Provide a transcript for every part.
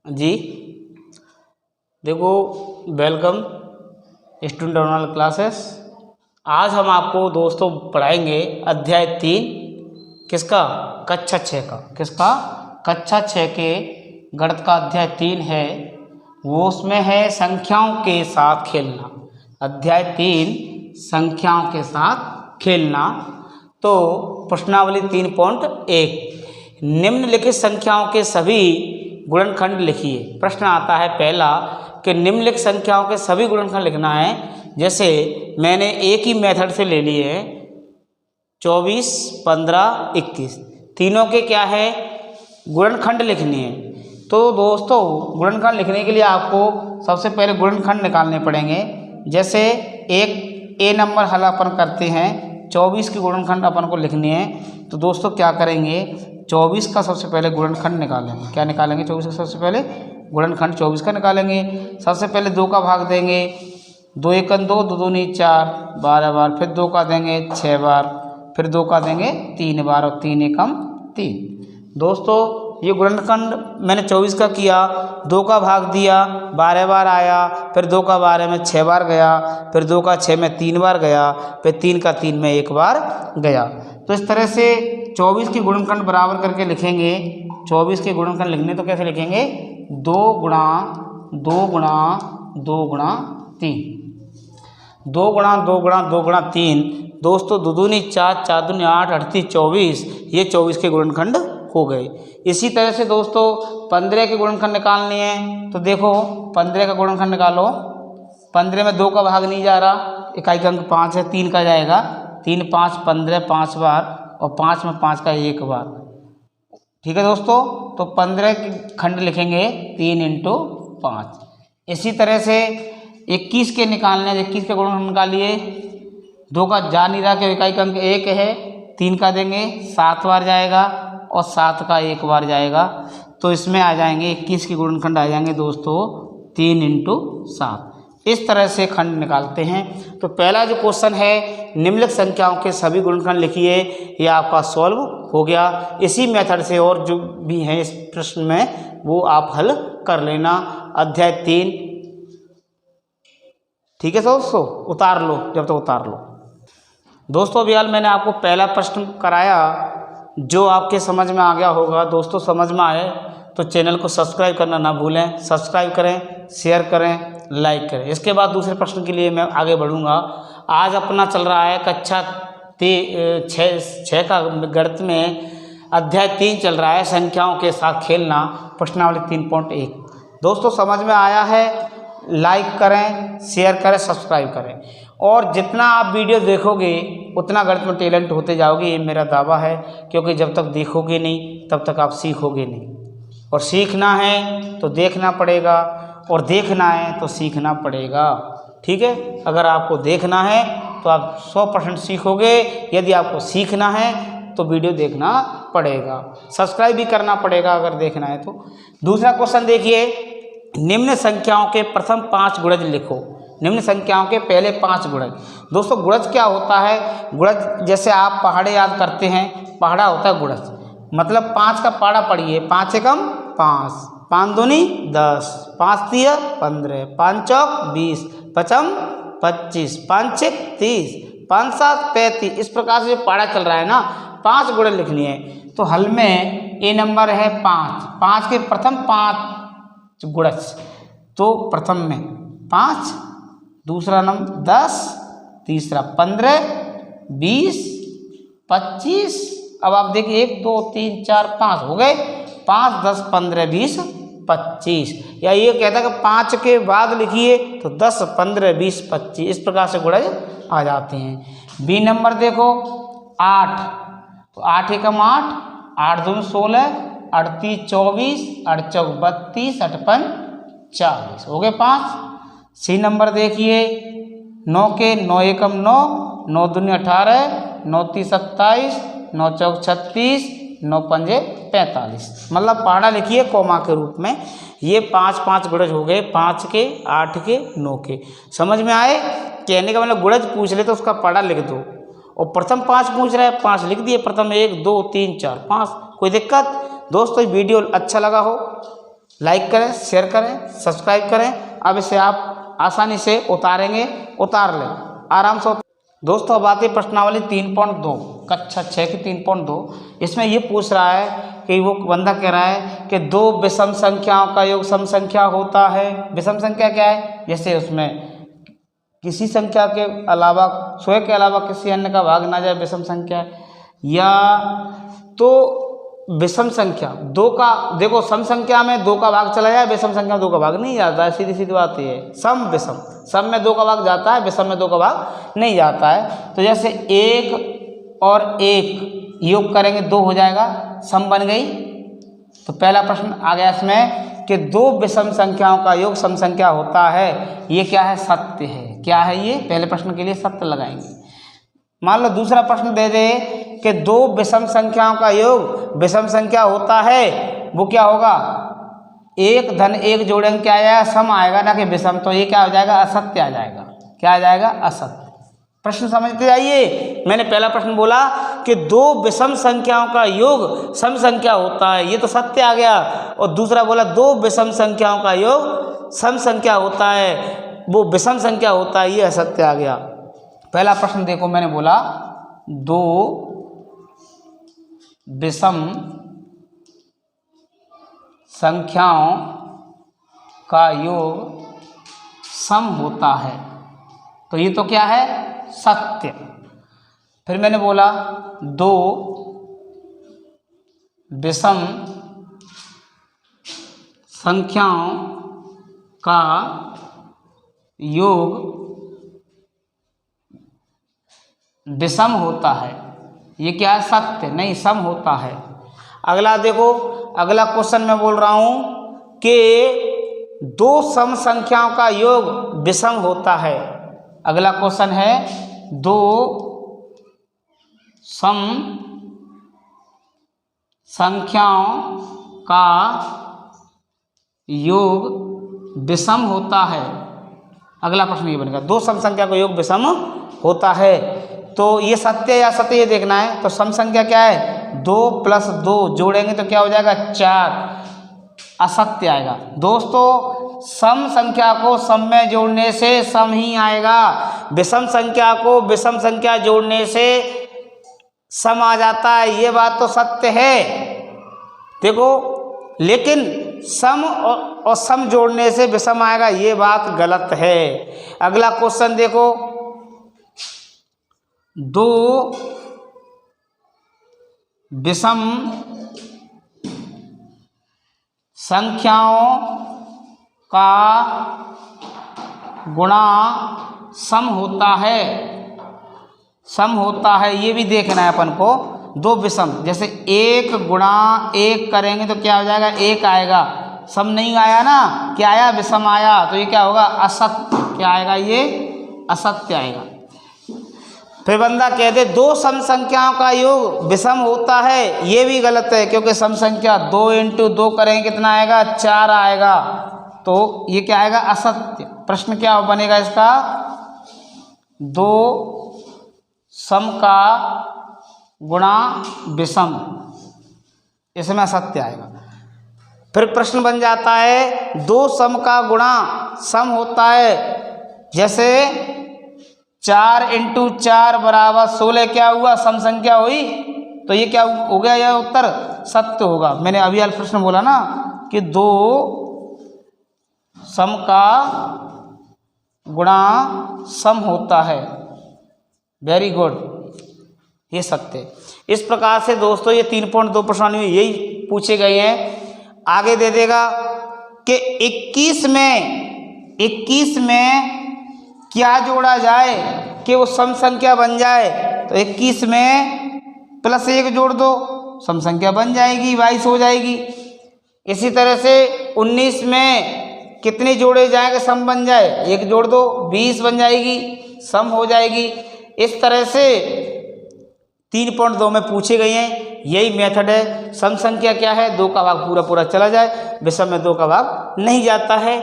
जी देखो, welcome student online classes. आज हम आपको दोस्तों पढ़ाएंगे अध्याय 3 किसका, कक्षा 6 का। किसका? कक्षा 6 के गणित का अध्याय 3 है, वो उसमें है संख्याओं के साथ खेलना। अध्याय 3 संख्याओं के साथ खेलना। तो प्रश्नावली 3.1 निम्नलिखित संख्याओं के सभी गुणनखंड लिखिए। प्रश्न आता है पहला कि निम्नलिखित संख्याओं के सभी गुणनखंड लिखना है। जैसे मैंने एक ही मेथड से ले लिए हैं 24, 15, 21, तीनों के क्या है गुणनखंड लिखने हैं। तो दोस्तों गुणनखंड लिखने के लिए आपको सबसे पहले गुणनखंड निकालने पड़ेंगे। जैसे एक ए नंबर हल अपन करते हैं, 24 के गुणनखंड अपन को लिखने हैं। तो दोस्तों क्या करेंगे, 24 का सबसे पहले गुणनखंड निकालेंगे। क्या निकालेंगे? 24 का सबसे पहले गुणनखंड 24 का निकालेंगे। सबसे पहले 2 का भाग देंगे, 2 एकम 2, 2 दूनी 4, 12 बार। फिर 2 का देंगे 6 बार, फिर 2 का देंगे 3 बार और 3 एकम 3। दोस्तों ये गुणनखंड मैंने 24 का किया, 2 का भाग दिया, 12 बार आया, फिर 2 का 12 में 6 बार गया, फिर 2 का 6 में 3 बार गया, फिर 3 का 3 में 1 बार गया। तो इस तरह से 24 के गुणनखंड बराबर करके लिखेंगे। 24 के गुणनखंड लिखने तो कैसे लिखेंगे, 2 गुणा 2 गुणा 2 गुणा 3, 2 गुणा 2 गुणा 2 गुणा 3। दोस्तों 2 दूनी 4, 4 दूनी 8, 38, 24, ये 24 के गुणनखंड हो गए। इसी तरह से दोस्तों 15 के गुणनखंड निकालने हैं। तो देखो 15 का गुणनखंड निकालो। 15 में 2 का भाग नहीं जा रहा, इकाई का अंक 5 है, 3 का जाएगा। 3, 5, 15, 5 बार, और 5 में 5 का 1 बार। ठीक है दोस्तों, तो 15 के खंड लिखेंगे 3 × 5। इसी तरह से 21 के निकालने, 21 के गुणनखंड निकालिए। 2 का जा नहीं रहा, कि इकाई का अंक 1 है, 3 का देंगे 7 बार जाएगा, और 7 का 1 बार जाएगा। तो इसमें आ जाएंगे 21 के गुणनखंड आ जाएंगे दोस्तों 3 × 7। इस तरह से खंड निकालते हैं। तो पहला जो क्वेश्चन है निम्नलिखित संख्याओं के सभी गुणनखंड लिखिए, ये आपका सॉल्व हो गया। इसी मेथड से और जो भी हैं इस प्रश्न में वो आप हल कर लेना। अध्याय 3। ठीक है दोस्तों, उतार लो जब तक उतार लो। दोस्तों अभी हाल मैंने आपको पहला प्रश्न कराया, जो आपके समझ में आ गया होगा। दोस्तों समझ में आए तो चैनल को सब्सक्राइब करना ना भूलें। सब्सक्राइब करें, शेयर करें, लाइक करें। इसके बाद दूसरे प्रश्न के लिए मैं आगे बढ़ूंगा। आज अपना चल रहा है कक्षा 6 का गणित में अध्याय 3 चल रहा है, संख्याओं के साथ खेलना, प्रश्नावली 3.1। दोस्तों समझ में आया है? लाइक करें, शेयर करें, सब्सक्राइब करें। और जितना आप वीडियो देखोगे उतना गणित में टैलेंट होते जाओगे, ये मेरा दावा है। क्योंकि जब तक देखोगे नहीं तब तक आप सीखोगे नहीं, और सीखना है तो देखना पड़ेगा, और देखना है तो सीखना पड़ेगा। ठीक है, अगर आपको देखना है तो आप 100% सीखोगे। यदि आपको सीखना है तो वीडियो देखना पड़ेगा, सब्सक्राइब भी करना पड़ेगा अगर देखना है तो। दूसरा क्वेश्चन देखिए, निम्न संख्याओं के प्रथम 5 गुणज लिखो। निम्न संख्याओं के पहले 5 गुणज। दोस्तों गुणज क्या होता है? गुणज जैसे आप पहाड़े याद करते हैं, पहाड़ा होता है गुणज। मतलब 5 का पहाड़ा पढ़िए, 5 एकम 5, 5 दूनी 10, 5 तिया 15, 5 चौक 20, 5 25, 5 6 30, 5 7 35। इस प्रकार से जो पहाड़ा चल रहा है ना, 5 गुणज लिखनी है। तो हल में ए नंबर है 5, 5 के प्रथम 5 गुणज। तो प्रथम में 5, दूसरा नंबर 10, तीसरा 15, 20, 25। अब आप देखिए 1 2 3 4 5 हो गए। 5 10 15 20 25। या ये कहता है कि 5 के बाद लिखिए तो 10 15 20 25। इस प्रकार से गुणज आ जाते हैं। बी नंबर देखो 8, तो 8 एकम 8, 8 दूनी 16, 38 24, 8 चौक 32, 8 पंच 40, हो गए 5। सी नंबर देखिए 9 के 9 एकम 9, 9 दूनी 18, 9 तीस 27, 9 चौक 36, 9 पंजे 45। मतलब पहाड़ा लिखिए कोमा के रूप में। ये 5 गुणज हो गए, 5 के, 8 के, 9 के। समझ में आए? कहने का मतलब गुणज पूछ ले तो उसका पहाड़ा लिख दो, और प्रथम 5 पूछ रहा है 5 लिख दिए। प्रथम 1 2 3 4 5, कोई दिक्कत? दोस्तों वीडियो अच्छा लगा हो लाइक करें, शेयर करें, सब्सक्राइब करें। अब इसे आप आसानी से उतारेंगे, उतार लें आराम से। दोस्तों अब आती है प्रश्नावली 3.2 कक्षा 6 की 3.2। इसमें ये पूछ रहा है कि वो बंदा कह रहा है कि दो विषम संख्याओं का योग सम संख्या होता है। विषम संख्या क्या है? जैसे उसमें किसी संख्या के अलावा, स्वयं के अलावा किसी अन्य का भाग ना जाए, विषम संख्या है। या तो विषम संख्या दो का, देखो सम संख्या में दो का भाग चला जाए, विषम संख्या में दो का भाग नहीं जाता है, सीधी सीधी बात ये है। सम विषम, सम में दो का भाग जाता है, विषम में दो का भाग नहीं जाता है। तो जैसे 1 और 1 योग करेंगे 2 हो जाएगा, सम बन गई। तो पहला प्रश्न आ गया इसमें कि दो विषम संख्याओं का योग सम संख्या होता है। ये क्या है? सत्य है। क्या है ये? पहले प्रश्न के लिए सत्य लगाएंगे। मान लो दूसरा प्रश्न दे दे कि दो विषम संख्याओं का योग विषम संख्या होता है, वो क्या होगा? 1 धन 1 जोड़ेंगे क्या आएगा? सम आएगा ना कि विषम। तो ये क्या हो जाएगा? असत्य आ जाएगा। क्या आ जाएगा? असत्य। प्रश्न समझते जाइए। मैंने पहला प्रश्न बोला कि दो विषम संख्याओं का योग सम संख्या होता है, ये तो सत्य आ गया। और दूसरा बोला दो विषम संख्याओं का योग सम संख्या होता है, वो विषम संख्या होता है, ये असत्य आ गया। पहला प्रश्न देखो, मैंने बोला दो विषम संख्याओं का योग सम होता है, तो ये तो क्या है? सत्य। फिर मैंने बोला दो विषम संख्याओं का योग विषम होता है, ये क्या है? सत्य नहीं, सम होता है। अगला देखो, अगला क्वेश्चन मैं बोल रहा हूं कि दो सम संख्याओं का योग विषम होता है। अगला क्वेश्चन है दो सम संख्याओं का योग विषम होता है। अगला प्रश्न ये बनेगा दो सम संख्या का योग विषम होता है, तो ये सत्य या असत्य ये देखना है। तो सम संख्या क्या है? 2 + 2 जोड़ेंगे तो क्या हो जाएगा? 4। असत्य आएगा। दोस्तों सम संख्या को सम में जोड़ने से सम ही आएगा, विषम संख्या को विषम संख्या जोड़ने से सम आ जाता है, ये बात तो सत्य है। देखो लेकिन सम और सम जोड़ने से विषम आएगा, ये बात गलत है। अगला क्वेश्चन देखो, दो विषम संख्याओं का गुणा सम होता है, सम होता है, ये भी देखना है अपन को। दो विषम, जैसे 1 × 1 करेंगे तो क्या हो जाएगा? 1 आएगा। सम नहीं आया ना, क्या आया? विषम आया, तो ये क्या होगा? असत्य। क्या आएगा? ये असत्य आएगा। फिर बंदा कह दे दो सम संख्याओं का योग विषम होता है, ये भी गलत है, क्योंकि सम संख्या 2 × 2 करेंगे कितना आएगा? 4 आएगा। तो ये क्या आएगा? असत्य। प्रश्न क्या बनेगा इसका? दो सम का गुणा विषम, इसमें असत्य आएगा। फिर प्रश्न बन जाता है दो सम का गुणा सम होता है, जैसे 4 × 4 = 16 क्या हुआ? सम संख्या हुई, तो ये क्या हो गया? यह उत्तर सत्य होगा। मैंने अभी वाला प्रश्न बोला ना कि दो सम का गुणा सम होता है। वेरी गुड, ये सत्य। इस प्रकार से दोस्तों ये 3.2 प्रश्न यही पूछे गए हैं। आगे दे देगा कि 21 में क्या जोड़ा जाए कि वो सम संख्या बन जाए? तो 21 में +1 जोड़ दो, सम संख्या बन जाएगी, 22 हो जाएगी। इसी तरह से 19 में कितने जोड़े जाएंगे सम बन जाए? 1 जोड़ दो, 20 बन जाएगी, सम हो जाएगी। इस तरह से 3.2 में पूछे गए हैं। यही मेथड है। सम संख्या क्या है? 2 का भाग पूरा पूरा चला जाए, विषम में 2 का भाग नहीं जाता है।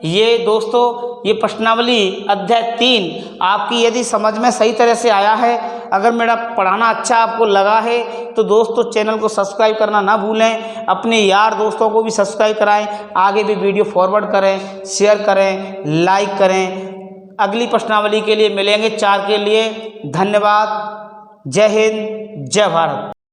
ये दोस्तों ये प्रश्नावली अध्याय 3 आपकी यदि समझ में सही तरह से आया है, अगर मेरा पढ़ाना अच्छा आपको लगा है तो दोस्तों चैनल को सब्सक्राइब करना ना भूलें, अपने यार दोस्तों को भी सब्सक्राइब कराएं, आगे भी वीडियो फॉरवर्ड करें, शेयर करें, लाइक करें। अगली प्रश्नावली के लिए मिलेंगे 4 के लिए। धन्यवाद। जय हिंद, जय भारत।